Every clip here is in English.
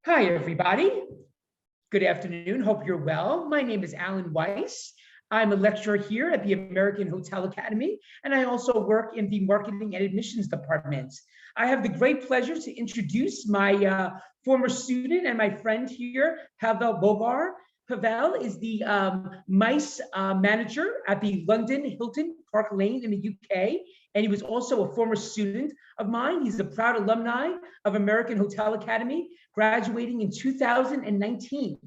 Hi, everybody. Good afternoon. Hope you're well. My name is Alan Weiss. I'm a lecturer here at the American Hotel Academy, and I also work in the marketing and admissions department. I have the great pleasure to introduce my former student and my friend here, Pavel Bolgar. Pavel is the MICE manager at the London Hilton Park Lane in the UK, and he was also a former student of mine. He's a proud alumni of American Hotel Academy, graduating in 2019.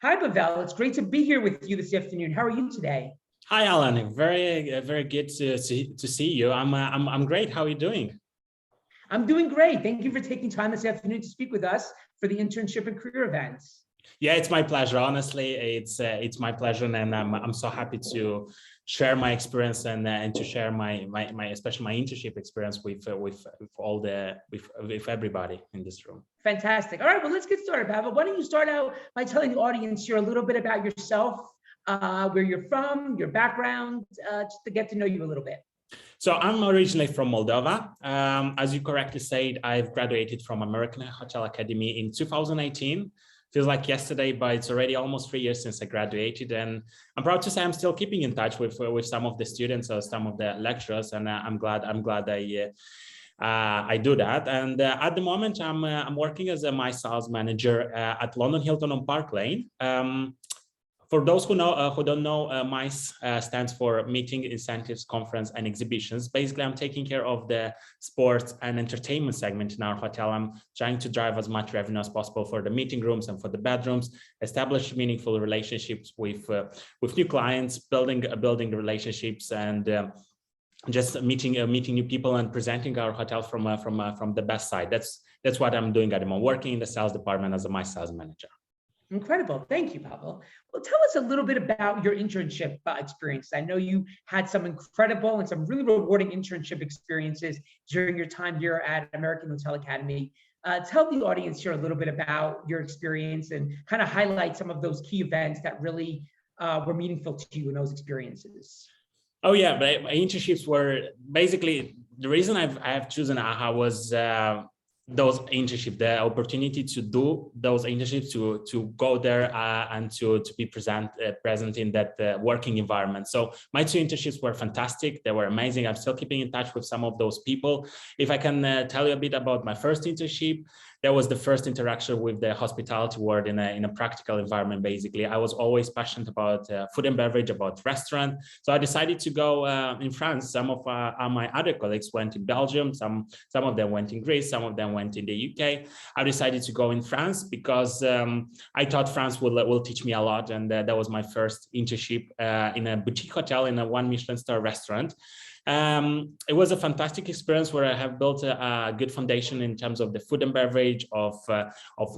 Hi, Pavel. It's great to be here with you this afternoon. How are you today? Hi, Alan. Very good to see you. I'm great. How are you doing? I'm doing great. Thank you for taking time this afternoon to speak with us for the internship and career events. Yeah, it's my pleasure. Honestly, it's my pleasure, and I'm so happy to share my experience and to share my especially my internship experience with everybody in this room. Fantastic. All right, well, let's get started, Pavel. Why don't you start out by telling the audience here a little bit about yourself, where you're from, your background, just to get to know you a little bit. So I'm originally from Moldova. As you correctly said, I've graduated from American Hotel Academy in 2018. Feels like yesterday, but it's already almost 3 years since I graduated, and I'm proud to say I'm still keeping in touch with some of the students or some of the lecturers, and I'm glad I do that. And at the moment, I'm working as my sales manager at London Hilton on Park Lane. For those who don't know, MICE stands for Meeting, Incentives, Conference, and Exhibitions. Basically, I'm taking care of the sports and entertainment segment in our hotel. I'm trying to drive as much revenue as possible for the meeting rooms and for the bedrooms, establish meaningful relationships with new clients, building relationships, and just meeting new people and presenting our hotel from the best side. That's what I'm doing at the moment, working in the sales department as my sales manager. Incredible. Thank you, Pavel. Well, tell us a little bit about your internship experience. I know you had some incredible and some really rewarding internship experiences during your time here at American Hotel Academy. Tell the audience here a little bit about your experience and kind of highlight some of those key events that really were meaningful to you in those experiences. Oh yeah, but my internships were basically the reason I've chosen AHA was those internships, the opportunity to do those internships, to go there and to be present in that working environment. So my 2 internships were fantastic. They were amazing. I'm still keeping in touch with some of those people. If I can tell you a bit about my first internship, that was the first interaction with the hospitality world in a practical environment. Basically, I was always passionate about food and beverage, about restaurant. So I decided to go in France. Some of my other colleagues went in Belgium. Some of them went in Greece. Some of them went in the UK. I decided to go in France because I thought France will teach me a lot. And that was my first internship in a boutique hotel in a 1 Michelin star restaurant. It was a fantastic experience where I have built a good foundation in terms of the food and beverage, of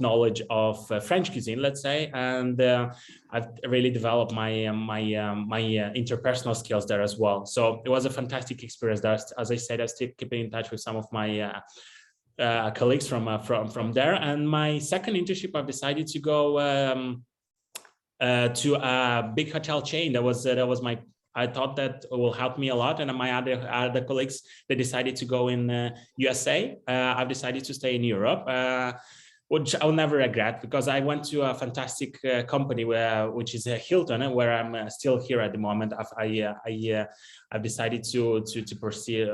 knowledge of French cuisine, let's say, and I've really developed my interpersonal skills there as well. So it was a fantastic experience. As I said, I still keeping in touch with some of my colleagues from there. And my second internship, I've decided to go to a big hotel chain. That was my. I thought that will help me a lot, and my other colleagues, they decided to go in USA. I've decided to stay in Europe, which I'll never regret, because I went to a fantastic company which is Hilton, where I'm still here at the moment. I've decided to pursue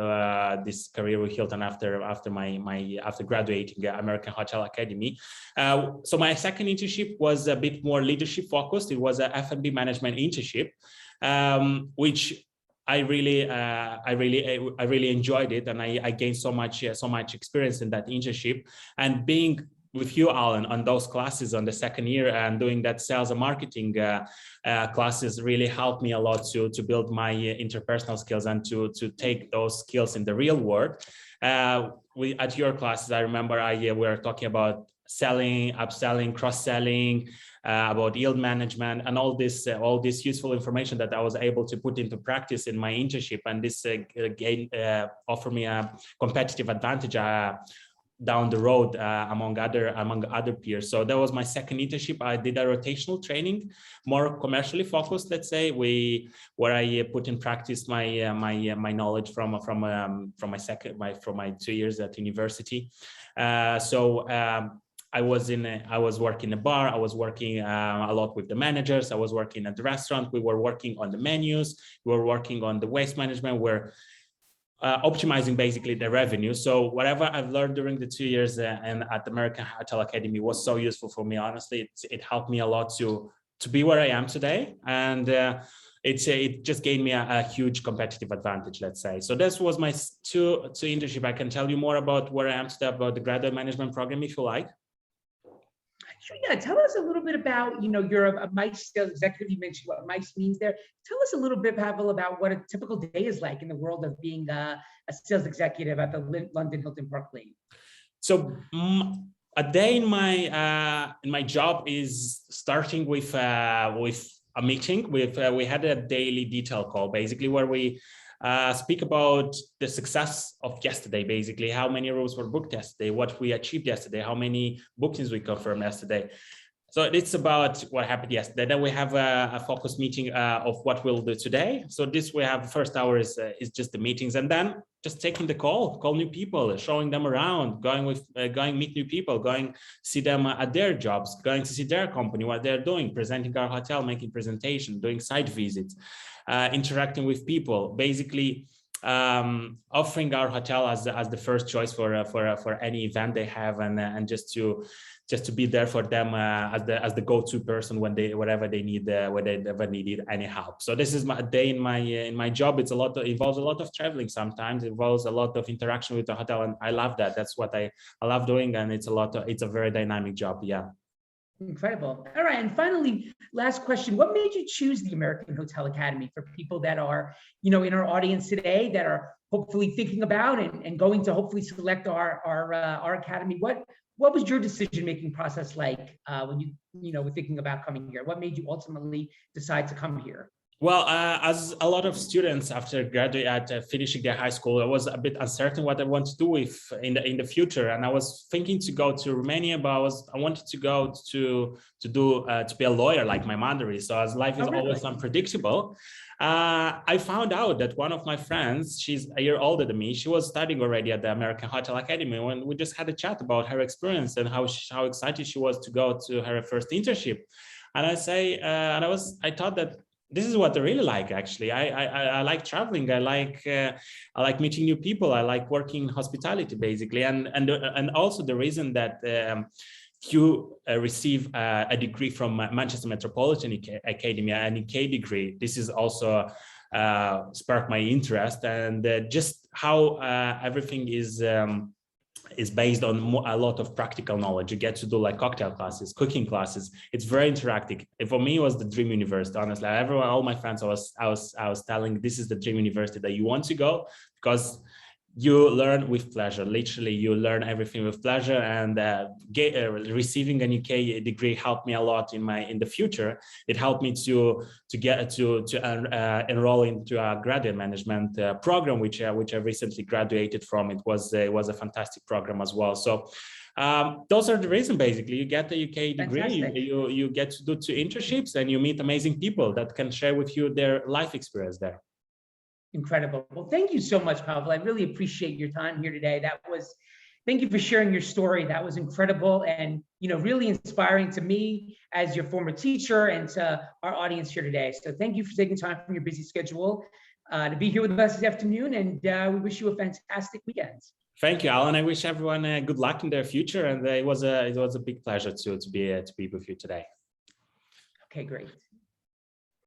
this career with Hilton after graduating American Hotel Academy. So my second internship was a bit more leadership focused. It was a F&B management internship, which I really enjoyed it, and I gained so much experience in that internship. And being with you, Alan, on those classes on the second year and doing that sales and marketing classes really helped me a lot to build my interpersonal skills and to take those skills in the real world. At your classes, I remember we were talking about selling, upselling, cross-selling, about yield management, and all this useful information that I was able to put into practice in my internship, and this offered me a competitive advantage down the road among other peers. So that was my second internship. I did a rotational training, more commercially focused, let's say, where I put in practice my knowledge from my 2 years at university. I was working in a bar. I was working a lot with the managers. I was working at the restaurant. We were working on the menus. We were working on the waste management. We're optimizing basically the revenue. So whatever I've learned during the 2 years and at the American Hotel Academy was so useful for me. Honestly, it helped me a lot to be where I am today. And it just gave me a huge competitive advantage, let's say. So this was my two internship. I can tell you more about where I am today, about the graduate management program, if you like. Sure, yeah. Tell us a little bit about, you're a MICE sales executive. You mentioned what MICE means there. Tell us a little bit, Pavel, about what a typical day is like in the world of being a sales executive at the London Hilton Park Lane. So a day in my job is starting with a meeting. We had a daily detail call, basically, where we speak about the success of yesterday, basically how many rooms were booked yesterday, what we achieved yesterday, how many bookings we confirmed yesterday. So it's about what happened yesterday. Then we have a focus meeting of what we'll do today. So this we have the first hour is just the meetings, and then just taking the call new people, showing them around, going meet new people, going see them at their jobs, going to see their company, what they're doing, presenting our hotel, making presentation, doing site visits, interacting with people, basically offering our hotel as the first choice for any event they have, and just to be there for them as the go-to person wherever they need when they ever needed any help. So this is my day in my job. It involves a lot of traveling. Sometimes it involves a lot of interaction with the hotel, and I love that. That's what I love doing, and it's a very dynamic job. Yeah. Incredible. All right. And finally, last question. What made you choose the American Hotel Academy for people that are, in our audience today that are hopefully thinking about and going to hopefully select our academy? What was your decision-making process like when you were thinking about coming here? What made you ultimately decide to come here? Well, as a lot of students after finishing their high school, I was a bit uncertain what I want to do in the future, and I was thinking to go to Romania, but I wanted to go to be a lawyer like my mother is. So as life is always unpredictable, I found out that one of my friends, she's a year older than me, she was studying already at the American Hotel Academy. When we just had a chat about her experience and how excited she was to go to her first internship, and I thought that this is what I really like. Actually, I like traveling. I like meeting new people. I like working in hospitality, basically, and also the reason that you receive a degree from Manchester Metropolitan Academy, an UK degree. This is also sparked my interest, and just how everything is based on a lot of practical knowledge. You get to do like cocktail classes, cooking classes. It's very interactive. And for me, it was the dream university. Honestly, all my friends, I was telling, this is the dream university that you want to go, because you learn with pleasure. Literally, you learn everything with pleasure, and receiving an UK degree helped me a lot in the future. It helped me to enroll into a graduate management program, which I recently graduated from. It was a fantastic program as well. So those are the reasons. Basically, you get the UK degree, you get to do 2 internships, and you meet amazing people that can share with you their life experience there. Incredible. Well, thank you so much, Pavel. I really appreciate your time here today. Thank you for sharing your story. That was incredible and, really inspiring to me as your former teacher and to our audience here today. So thank you for taking time from your busy schedule to be here with us this afternoon, and we wish you a fantastic weekend. Thank you, Alan. I wish everyone good luck in their future, and it was a big pleasure to be with you today. Okay, great.